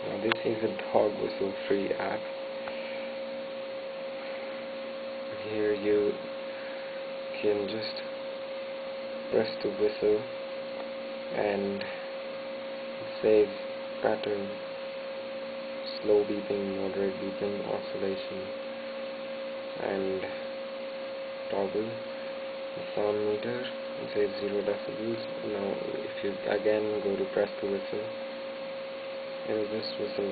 Now this is a dog whistle free app. Here you can just press the whistle and save pattern, slow beeping, moderate beeping, oscillation, and toggle the sound meter. It says 0 decibels. Now if you again go to press the whistle, it will just whistle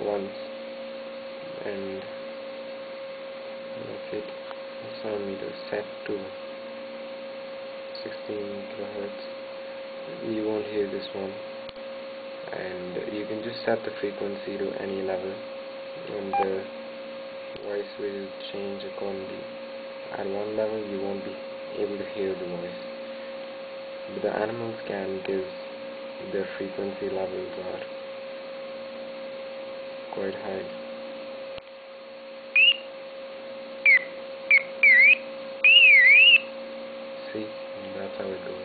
once, and that's it. The sound meter set to 16 kHz. You won't hear this one, and you can just set the frequency to any level, and the voice will change accordingly. At one level you won't be able to hear the voice, but the animals can, because their frequency levels are quite high. See, that's how it goes.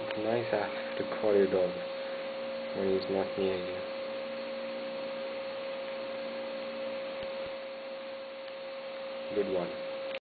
It's a nice app to call your dog when he's not near you. Good one.